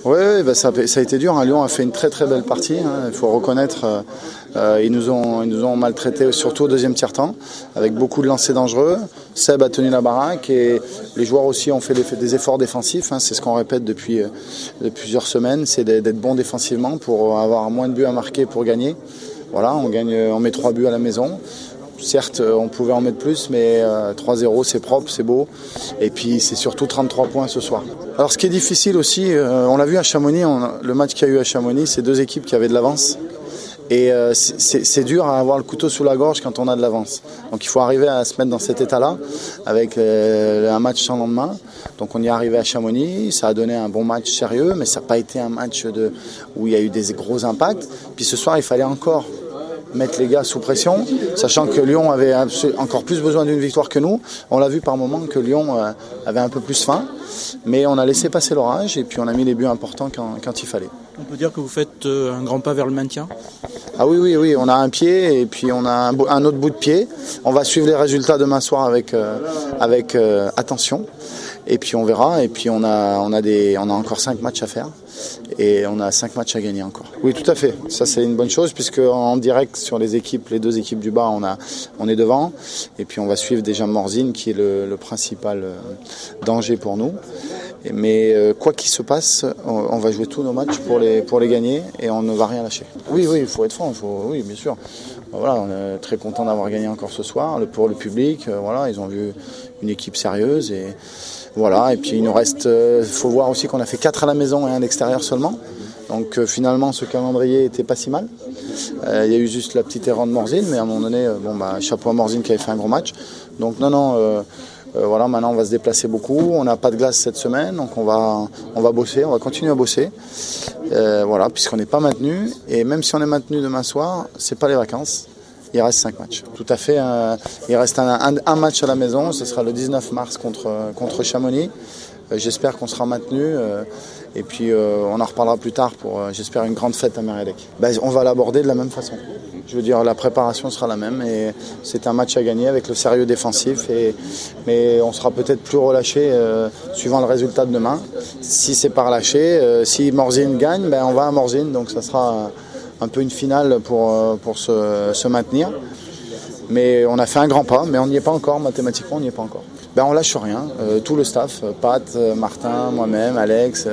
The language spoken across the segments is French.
Oui, bah ça a été dur. Lyon a fait une très très belle partie. Il faut reconnaître, ils nous ont maltraités, surtout au deuxième tiers-temps, avec beaucoup de lancers dangereux. Seb a tenu la baraque et les joueurs aussi ont fait des efforts défensifs. C'est ce qu'on répète depuis plusieurs semaines, c'est d'être bon défensivement pour avoir moins de buts à marquer pour gagner. Voilà, on met 3 buts à la maison. Certes, on pouvait en mettre plus, mais 3-0, c'est propre, c'est beau. Et puis, c'est surtout 33 points ce soir. Alors, ce qui est difficile aussi, on l'a vu à Chamonix, le match qu'il y a eu à Chamonix, c'est deux équipes qui avaient de l'avance. Et c'est dur à avoir le couteau sous la gorge quand on a de l'avance. Donc, il faut arriver à se mettre dans cet état-là, avec un match sans lendemain. Donc, on y est arrivé à Chamonix, ça a donné un bon match sérieux, mais ça n'a pas été un match où il y a eu des gros impacts. Puis ce soir, il fallait encore mettre les gars sous pression, sachant que Lyon avait encore plus besoin d'une victoire que nous. On l'a vu par moments que Lyon avait un peu plus faim, mais on a laissé passer l'orage et puis on a mis les buts importants quand il fallait. On peut dire que vous faites un grand pas vers le maintien ? Ah oui, on a un pied et puis on a un autre bout de pied. On va suivre les résultats demain soir avec attention. Et puis on verra, et puis on a encore 5 matchs à faire et on a 5 matchs à gagner encore. Oui, tout à fait, ça c'est une bonne chose puisque en direct sur les deux équipes du bas, on est devant et puis on va suivre déjà Morzine qui est le principal danger pour nous. Mais quoi qu'il se passe, on va jouer tous nos matchs pour les gagner et on ne va rien lâcher. Oui, il faut être franc, oui, bien sûr. Voilà, on est très content d'avoir gagné encore ce soir pour le public. Voilà, ils ont vu une équipe sérieuse et voilà. Et puis il nous reste, faut voir aussi qu'on a fait 4 à la maison et 1 à l'extérieur seulement. Donc finalement, ce calendrier était pas si mal. Il y a eu juste la petite erreur de Morzine, mais à un moment donné, chapeau à Morzine qui avait fait un gros match. Donc voilà, maintenant on va se déplacer beaucoup. On n'a pas de glace cette semaine, donc on va bosser, on va continuer à bosser. Voilà, puisqu'on n'est pas maintenu. Et même si on est maintenu demain soir, c'est pas les vacances. Il reste 5 matchs. Tout à fait. Il reste un match à la maison. Ce sera le 19 mars contre Chamonix. J'espère qu'on sera maintenu. Et puis on en reparlera plus tard pour, j'espère, une grande fête à Mériadeck. On va l'aborder de la même façon. Je veux dire, la préparation sera la même et c'est un match à gagner avec le sérieux défensif. Mais on sera peut-être plus relâché suivant le résultat de demain. Si c'est pas relâché, si Morzine gagne, on va à Morzine. Donc ça sera un peu une finale pour se maintenir. Mais on a fait un grand pas, mais on n'y est pas encore, mathématiquement on n'y est pas encore. On lâche rien, tout le staff, Pat, Martin, moi-même, Alex,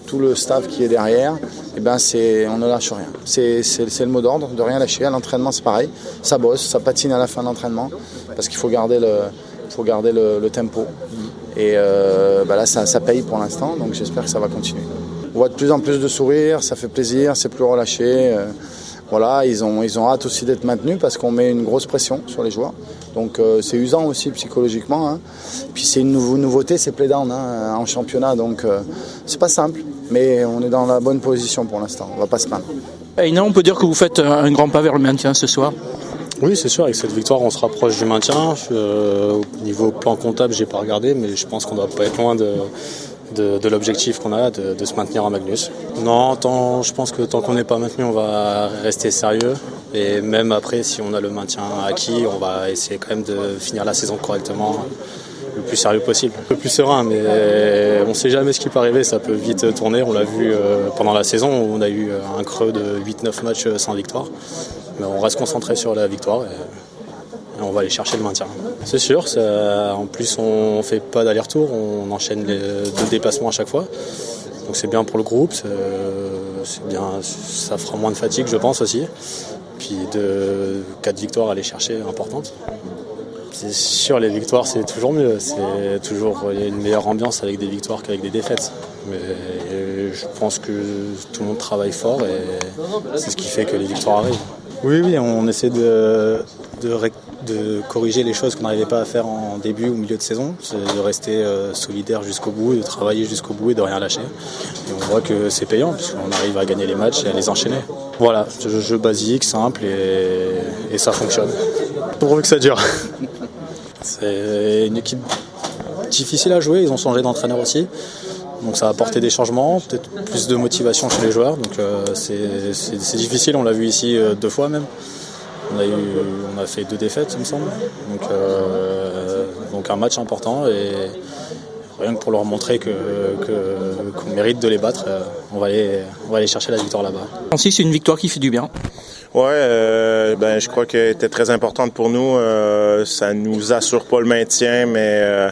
tout le staff qui est derrière, on ne lâche rien. C'est le mot d'ordre, de rien lâcher. À l'entraînement c'est pareil, ça bosse, ça patine à la fin de l'entraînement, parce qu'il faut garder le tempo. Et là ça paye pour l'instant, donc j'espère que ça va continuer. On voit de plus en plus de sourires, ça fait plaisir, c'est plus relâché. Voilà, ils ont hâte aussi d'être maintenus parce qu'on met une grosse pression sur les joueurs. Donc c'est usant aussi psychologiquement. Puis c'est une nouveauté, c'est play-down en championnat. Donc c'est pas simple, mais on est dans la bonne position pour l'instant. On va pas se plaindre. Aina, on peut dire que vous faites un grand pas vers le maintien ce soir ? Oui, c'est sûr, avec cette victoire, on se rapproche du maintien. Au niveau plan comptable, j'ai pas regardé, mais je pense qu'on doit pas être loin de l'objectif qu'on a, de se maintenir en Magnus. Non, je pense que tant qu'on n'est pas maintenu, on va rester sérieux. Et même après, si on a le maintien acquis, on va essayer quand même de finir la saison correctement, le plus sérieux possible. Un peu plus serein, mais on ne sait jamais ce qui peut arriver, ça peut vite tourner. On l'a vu pendant la saison où on a eu un creux de 8-9 matchs sans victoire. Mais on reste concentré sur la victoire et on va aller chercher le maintien. C'est sûr, en plus on ne fait pas d'aller-retour, on enchaîne les 2 déplacements à chaque fois. Donc c'est bien pour le groupe, c'est bien, ça fera moins de fatigue je pense aussi. Puis 4 victoires à aller chercher importantes. C'est sûr, les victoires c'est toujours mieux, il y a une meilleure ambiance avec des victoires qu'avec des défaites. Mais je pense que tout le monde travaille fort et c'est ce qui fait que les victoires arrivent. Oui, on essaie de corriger les choses qu'on n'arrivait pas à faire en début ou milieu de saison, c'est de rester solidaire jusqu'au bout, de travailler jusqu'au bout et de rien lâcher. Et on voit que c'est payant puisqu'on arrive à gagner les matchs et à les enchaîner. Voilà, jeu basique, simple et ça fonctionne. Pourvu que ça dure. C'est une équipe difficile à jouer, ils ont changé d'entraîneur aussi. Donc ça a apporté des changements, peut-être plus de motivation chez les joueurs. Donc c'est difficile, on l'a vu ici 2 fois même. On a fait 2 défaites il me semble. Donc un match important et rien que pour leur montrer qu'on mérite de les battre, on va aller chercher la victoire là-bas. Aussi, c'est une victoire qui fait du bien. Ouais, je crois qu'elle était très importante pour nous. Ça nous assure pas le maintien, mais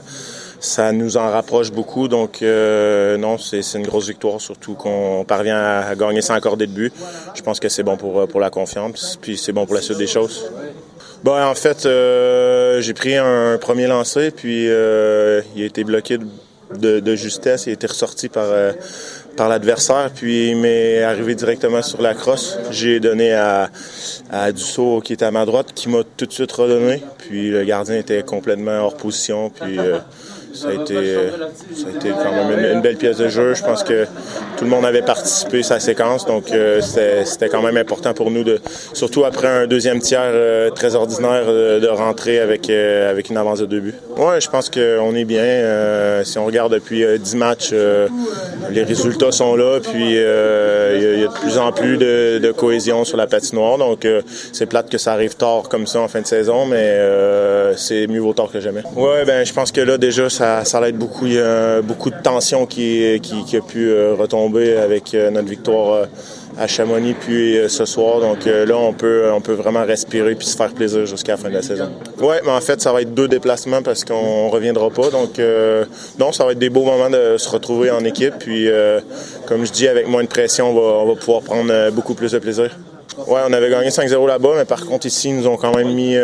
ça nous en rapproche beaucoup. Donc non, c'est une grosse victoire, surtout qu'on parvient à gagner sans accorder de but. Je pense que c'est bon pour la confiance, puis c'est bon pour la suite des choses. En fait, j'ai pris un premier lancer, puis il a été bloqué de justesse. Il a été ressorti par l'adversaire, puis il m'est arrivé directement sur la crosse. J'ai donné à Dussault qui était à ma droite, qui m'a tout de suite redonné. Puis le gardien était complètement hors position, puis ça a été quand même une belle pièce de jeu. Je pense que tout le monde avait participé à sa séquence, donc c'était quand même important pour nous, surtout après un deuxième tiers très ordinaire, de rentrer avec une avance de 2 buts. Ouais, je pense qu'on est bien. Si on regarde depuis 10 matchs, les résultats sont là, puis il y a de plus en plus de cohésion sur la patinoire, donc c'est plate que ça arrive tard comme ça en fin de saison, mais c'est mieux vaut tard que jamais. Ouais, je pense que là déjà ça l'aide beaucoup. Il y a beaucoup de tension qui a pu retomber avec notre victoire à Chamonix puis ce soir. Donc là, on peut vraiment respirer puis se faire plaisir jusqu'à la fin de la saison. Ouais, mais en fait, ça va être 2 déplacements parce qu'on reviendra pas. Donc non, ça va être des beaux moments de se retrouver en équipe. Puis comme je dis, avec moins de pression, on va pouvoir prendre beaucoup plus de plaisir. Ouais, on avait gagné 5-0 là-bas, mais par contre ici, ils nous ont quand même mis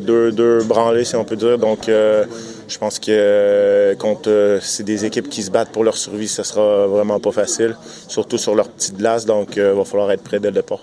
deux branlés, si on peut dire. Donc je pense que c'est des équipes qui se battent pour leur survie, ça sera vraiment pas facile, surtout sur leur petite glace. Donc il va falloir être prêt dès le départ.